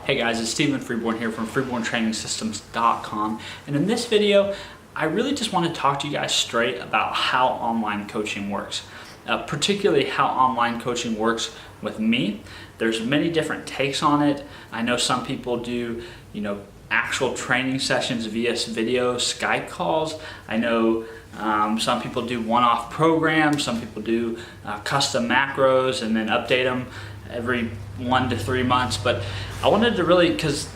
Hey guys, it's Stephen Freeborn here from freeborntrainingsystems.com, and in this video I really just want to talk to you guys straight about how online coaching works, particularly how online coaching works with me. There's many different takes on it. I know some people do, actual training sessions via video Skype calls. I know some people do one-off programs. Some people do custom macros and then update them every 1 to 3 months. But I wanted to really, because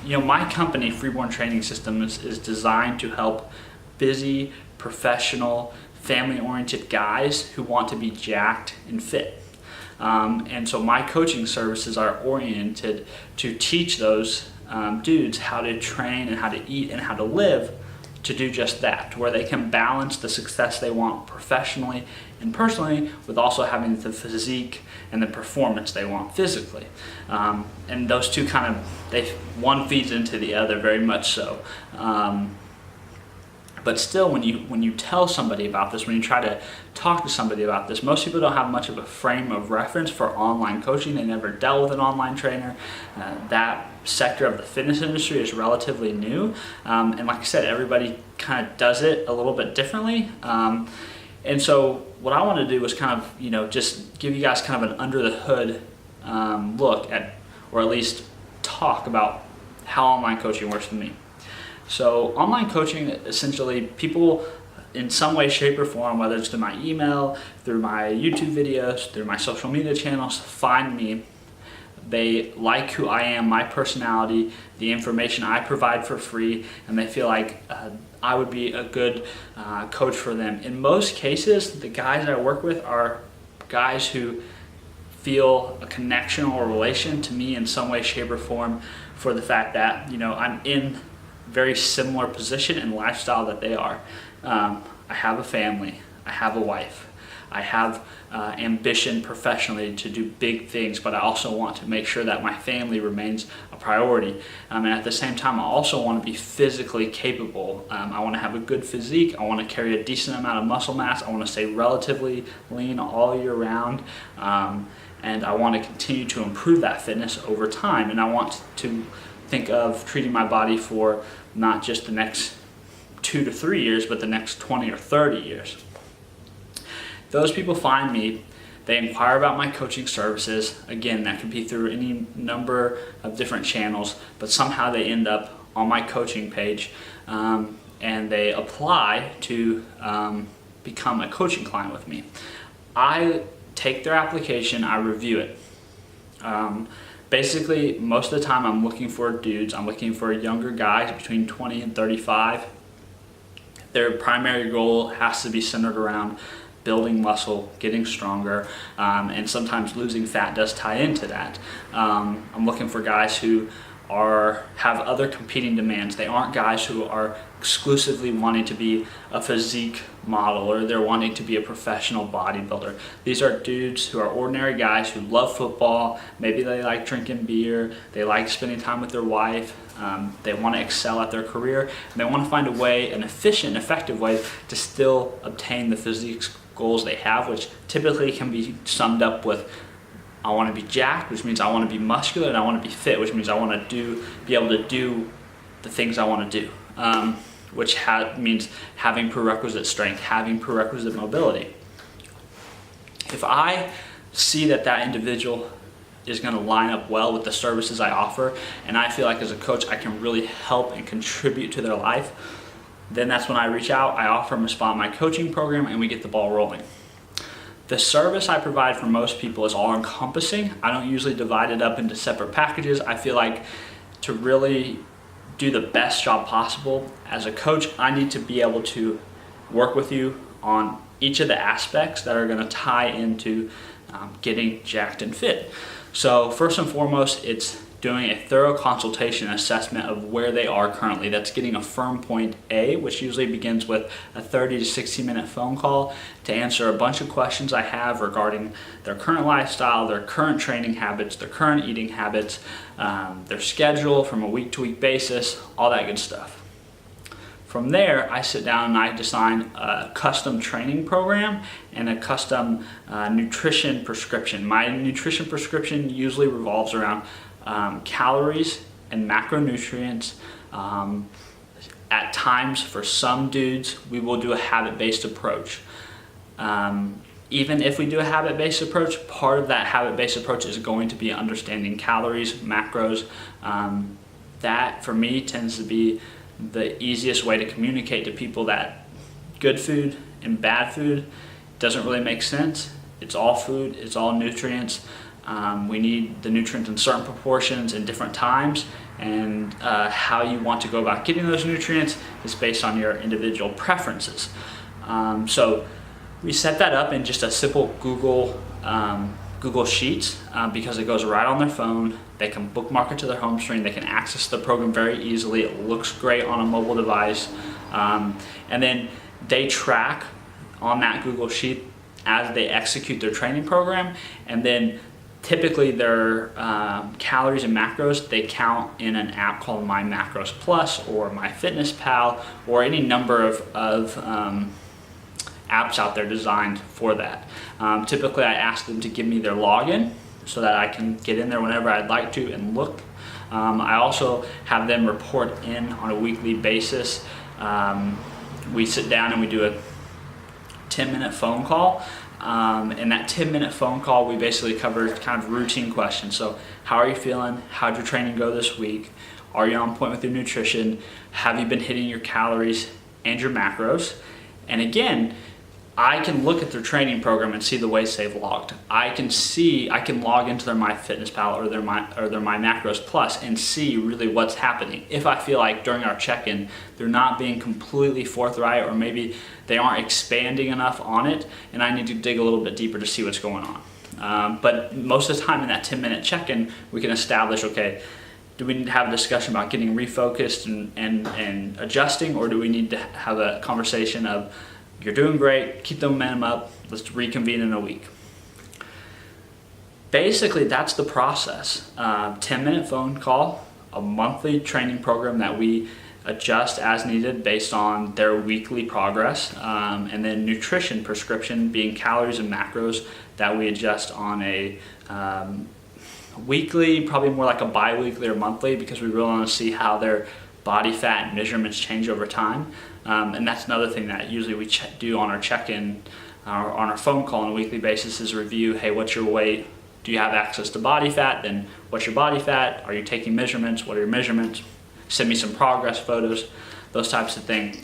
my company Freeborn Training Systems is designed to help busy, professional, family-oriented guys who want to be jacked and fit. And so my coaching services are oriented to teach those dudes how to train and how to eat and how to live to do just that, where they can balance the success they want professionally and personally with also having the physique and the performance they want physically. And those two one feeds into the other very much so. But still, when you tell somebody about this, when you try to talk to somebody about this, most people don't have much of a frame of reference for online coaching. They never dealt with an online trainer. That sector of the fitness industry is relatively new. And like I said, everybody kind of does it a little bit differently. And so what I want to do is just give you guys kind of an under the hood look at, or at least talk about how online coaching works for me. So online coaching, essentially, people in some way, shape, or form, whether it's through my email, through my YouTube videos, through my social media channels, find me. They like who I am, my personality, the information I provide for free, and they feel like I would be a good coach for them. In most cases, the guys I work with are guys who feel a connection or relation to me in some way, shape, or form, for the fact that I'm in very similar position and lifestyle that they are. I have a family, I have a wife, I have ambition professionally to do big things, but I also want to make sure that my family remains a priority. And at the same time, I also want to be physically capable. I want to have a good physique, I want to carry a decent amount of muscle mass, I want to stay relatively lean all year round, and I want to continue to improve that fitness over time. And I want to think of treating my body for not just the next 2 to 3 years, but the next 20 or 30 years. Those people find me, they inquire about my coaching services. Again, that could be through any number of different channels, but somehow they end up on my coaching page, and they apply to become a coaching client with me. I take their application, I review it. Basically, most of the time I'm looking for dudes, I'm looking for younger guys between 20 and 35. Their primary goal has to be centered around building muscle, getting stronger, and sometimes losing fat does tie into that. I'm looking for guys who have other competing demands. They aren't guys who are exclusively wanting to be a physique model or they're wanting to be a professional bodybuilder. These are dudes who are ordinary guys who love football. Maybe they like drinking beer, they like spending time with their wife, they want to excel at their career, and they want to find a way, an efficient, effective way to still obtain the physique goals they have, which typically can be summed up with: I want to be jacked, which means I want to be muscular, and I want to be fit, which means I want to be able to do the things I want to do, which means having prerequisite strength, having prerequisite mobility. If I see that individual is going to line up well with the services I offer, and I feel like as a coach I can really help and contribute to their life, then that's when I reach out, I offer them a spot in my coaching program, and we get the ball rolling. The service I provide for most people is all encompassing. I don't usually divide it up into separate packages. I feel like to really do the best job possible as a coach, I need to be able to work with you on each of the aspects that are going to tie into getting jacked and fit. So first and foremost, it's doing a thorough consultation assessment of where they are currently. That's getting a firm point A, which usually begins with a 30 to 60 minute phone call to answer a bunch of questions I have regarding their current lifestyle, their current training habits, their current eating habits, their schedule from a week-to-week basis, all that good stuff. From there, I sit down and I design a custom training program and a custom nutrition prescription. My nutrition prescription usually revolves around calories and macronutrients. At times, for some dudes, we will do a habit-based approach. Even if we do a habit-based approach, part of that habit-based approach is going to be understanding calories, macros. That, for me, tends to be the easiest way to communicate to people that good food and bad food doesn't really make sense. It's all food, it's all nutrients. We need the nutrients in certain proportions in different times, and how you want to go about getting those nutrients is based on your individual preferences. So we set that up in just a simple Google Sheets because it goes right on their phone. They can bookmark it to their home screen. They can access the program very easily. It looks great on a mobile device. And then they track on that Google Sheet as they execute their training program. And then typically their calories and macros, they count in an app called My Macros Plus or MyFitnessPal or any number of apps out there designed for that. Typically I ask them to give me their login so that I can get in there whenever I'd like to and look. I also have them report in on a weekly basis. We sit down and we do a 10-minute phone call. In that 10-minute phone call, we basically cover kind of routine questions. So how are you feeling? How'd your training go this week? Are you on point with your nutrition? Have you been hitting your calories and your macros? And again, I can look at their training program and see the weights they've logged. I can log into their MyFitnessPal or their My Macros Plus and see really what's happening. If I feel like during our check-in they're not being completely forthright, or maybe they aren't expanding enough on it, and I need to dig a little bit deeper to see what's going on. But most of the time in that 10-minute check-in, we can establish, okay, do we need to have a discussion about getting refocused and adjusting, or do we need to have a conversation of, you're doing great, keep the momentum up, let's reconvene in a week. Basically, that's the process. 10-minute phone call, a monthly training program that we adjust as needed based on their weekly progress, and then nutrition prescription being calories and macros that we adjust on a weekly, probably more like a bi-weekly or monthly, because we really want to see how their body fat measurements change over time. And that's another thing that usually we do on our check-in, on our phone call on a weekly basis, is review, hey, what's your weight? Do you have access to body fat? Then what's your body fat? Are you taking measurements? What are your measurements? Send me some progress photos, those types of things.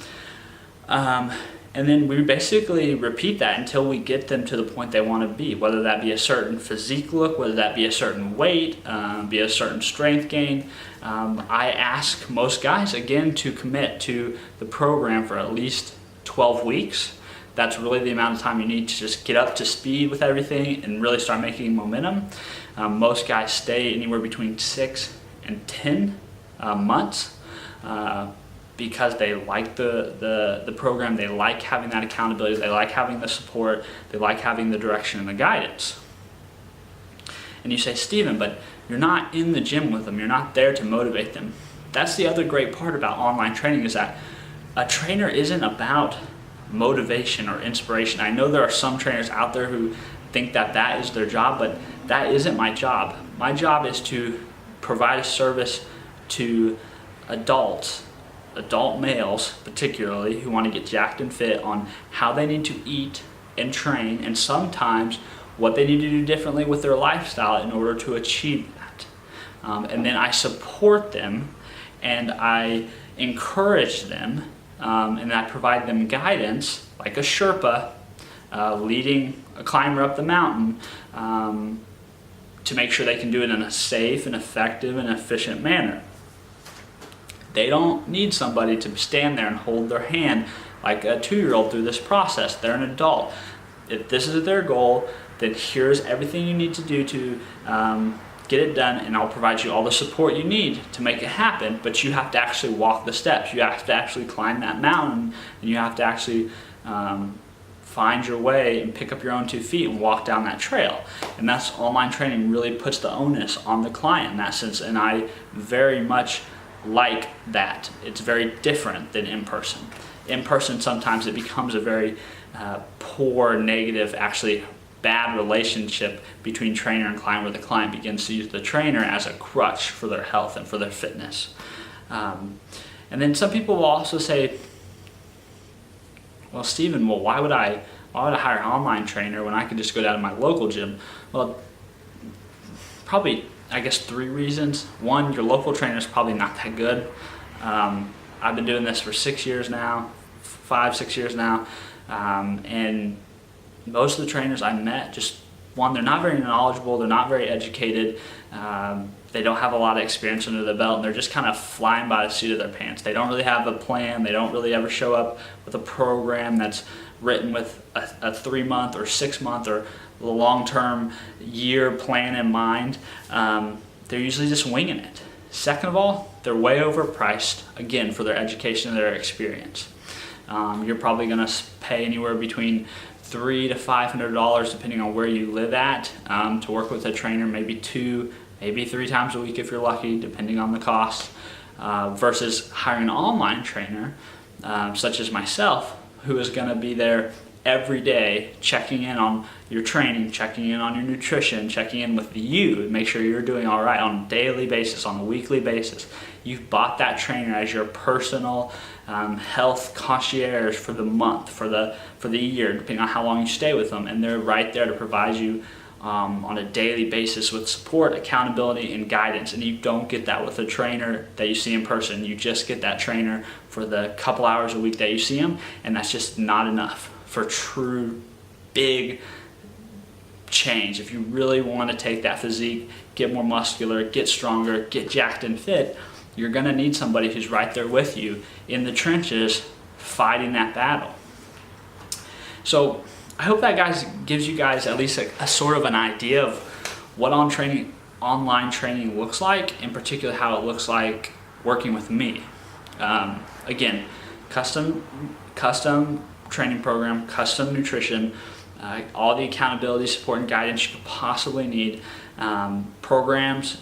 And then we basically repeat that until we get them to the point they want to be, whether that be a certain physique look, whether that be a certain weight, be a certain strength gain. I ask most guys, again, to commit to the program for at least 12 weeks. That's really the amount of time you need to just get up to speed with everything and really start making momentum. Most guys stay anywhere between 6 and 10 months. Because they like the program, they like having that accountability, they like having the support, they like having the direction and the guidance. And you say, Stephen, but you're not in the gym with them, you're not there to motivate them. That's the other great part about online training, is that a trainer isn't about motivation or inspiration. I know there are some trainers out there who think that that is their job, but that isn't my job. My job is to provide a service to adult males particularly, who want to get jacked and fit, on how they need to eat and train, and sometimes what they need to do differently with their lifestyle in order to achieve that. And then I support them and I encourage them, and I provide them guidance like a Sherpa leading a climber up the mountain, to make sure they can do it in a safe and effective and efficient manner. They don't need somebody to stand there and hold their hand like a 2-year-old through this process. They're an adult. If this is their goal, then here's everything you need to do to get it done, and I'll provide you all the support you need to make it happen, but you have to actually walk the steps. You have to actually climb that mountain, and you have to actually find your way and pick up your own 2 feet and walk down that trail. And that's, online training really puts the onus on the client in that sense, and I very much like that. It's very different than in person. In person, sometimes it becomes a very poor, negative, actually bad relationship between trainer and client, where the client begins to use the trainer as a crutch for their health and for their fitness. And then some people will also say, well, Stephen, why would I hire an online trainer when I could just go down to my local gym? Well, probably, I guess, 3 reasons. One, your local trainer is probably not that good. I've been doing this for 6 years now, 5-6 years now, and most of the trainers I met, just one, they're not very knowledgeable, they're not very educated, they don't have a lot of experience under their belt, and they're just kind of flying by the seat of their pants. They don't really have a plan, they don't really ever show up with a program that's written with a 3-month or 6-month or long-term year plan in mind. They're usually just winging it. Second of all, they're way overpriced, again, for their education and their experience. You're probably going to pay anywhere between $300 to $500 depending on where you live at to work with a trainer, maybe 2, maybe 3 times a week if you're lucky, depending on the cost, versus hiring an online trainer such as myself, who is going to be there every day, checking in on your training, checking in on your nutrition, checking in with you and make sure you're doing all right on a daily basis, on a weekly basis. You've bought that trainer as your personal health concierge for the month, for the year, depending on how long you stay with them, and they're right there to provide you on a daily basis with support, accountability, and guidance. And you don't get that with a trainer that you see in person. You just get that trainer for the couple hours a week that you see them, and that's just not enough for true big change. If you really want to take that physique, get more muscular, get stronger, get jacked and fit, you're going to need somebody who's right there with you in the trenches fighting that battle. So I hope that gives you guys at least a sort of an idea of what online training looks like, in particular how it looks like working with me. Again, custom training program, custom nutrition, all the accountability, support, and guidance you could possibly need. Programs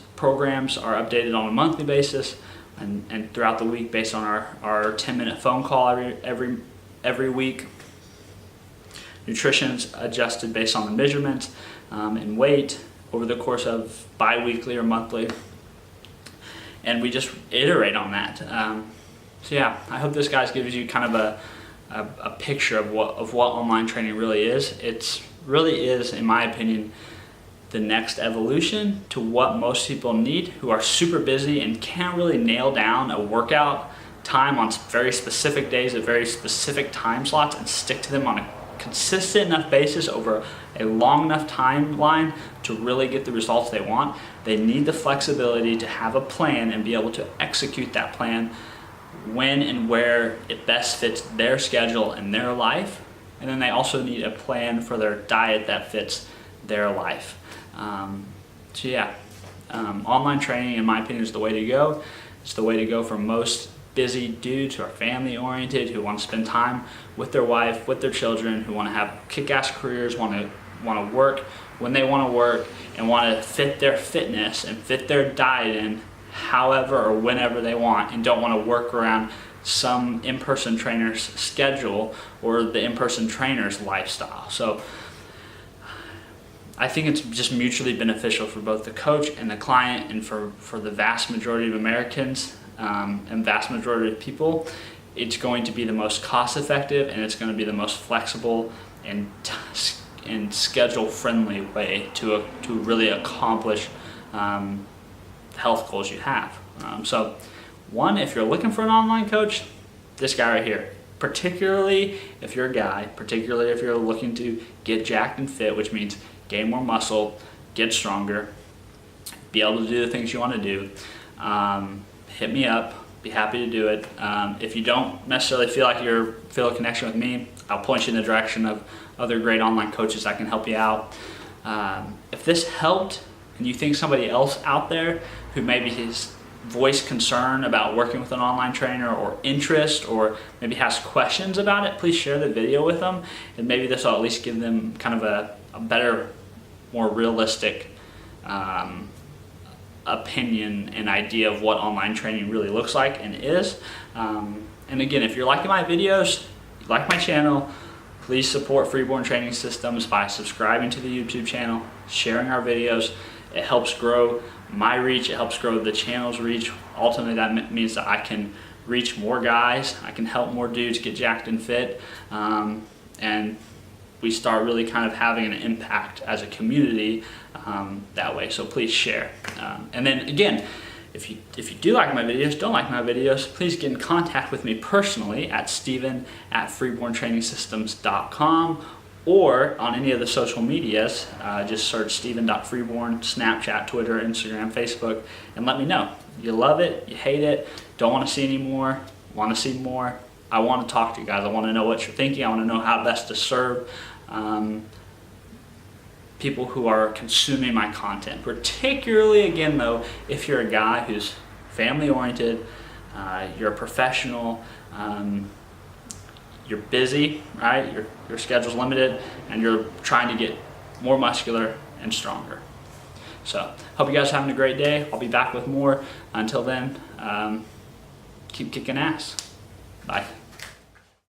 are updated on a monthly basis and throughout the week based on our 10-minute phone call every week. Nutrition's adjusted based on the measurements and weight over the course of bi-weekly or monthly, and we just iterate on that. So yeah, I hope this guys gives you kind of a picture of what online training really is. It really is, in my opinion, the next evolution to what most people need who are super busy and can't really nail down a workout time on very specific days at very specific time slots and stick to them on a consistent enough basis over a long enough timeline to really get the results they want. They need the flexibility to have a plan and be able to execute that plan when and where it best fits their schedule and their life. And then they also need a plan for their diet that fits their life. So yeah, online training, in my opinion, is the way to go. It's the way to go for most busy dudes who are family oriented, who want to spend time with their wife, with their children, who want to have kick-ass careers, want to work when they want to work, and want to fit their fitness and fit their diet in however or whenever they want, and don't want to work around some in-person trainer's schedule or the in-person trainer's lifestyle. So I think it's just mutually beneficial for both the coach and the client, and for the vast majority of Americans and vast majority of people. It's going to be the most cost-effective, and it's going to be the most flexible and schedule-friendly way to really accomplish health goals you have. So one, if you're looking for an online coach, this guy right here. Particularly if you're a guy, particularly if you're looking to get jacked and fit, which means gain more muscle, get stronger, be able to do the things you want to do, hit me up. Be happy to do it. If you don't necessarily feel a connection with me, I'll point you in the direction of other great online coaches that can help you out. If this helped and you think somebody else out there who maybe has voiced concern about working with an online trainer, or interest, or maybe has questions about it, please share the video with them, and maybe this will at least give them kind of a better, more realistic opinion and idea of what online training really looks like and is. And again, if you're liking my videos, you like my channel, Please support Freeborn Training Systems by subscribing to the YouTube channel, sharing our videos. It helps grow my reach, it helps grow the channel's reach. Ultimately, that means that I can reach more guys, I can help more dudes get jacked and fit, and we start really kind of having an impact as a community that way. So please share. And then again, if you do like my videos, don't like my videos, please get in contact with me personally at steven@freeborntrainingsystems.com, or on any of the social medias. Just search steven.freeborn, Snapchat, Twitter, Instagram, Facebook, and let me know. You love it, you hate it, don't want to see any more, want to see more. I want to talk to you guys. I want to know what you're thinking. I want to know how best to serve people who are consuming my content. Particularly, again though, if you're a guy who's family oriented, you're a professional, you're busy, right? Your schedule's limited, and you're trying to get more muscular and stronger. So, hope you guys are having a great day. I'll be back with more. Until then, keep kicking ass. Bye.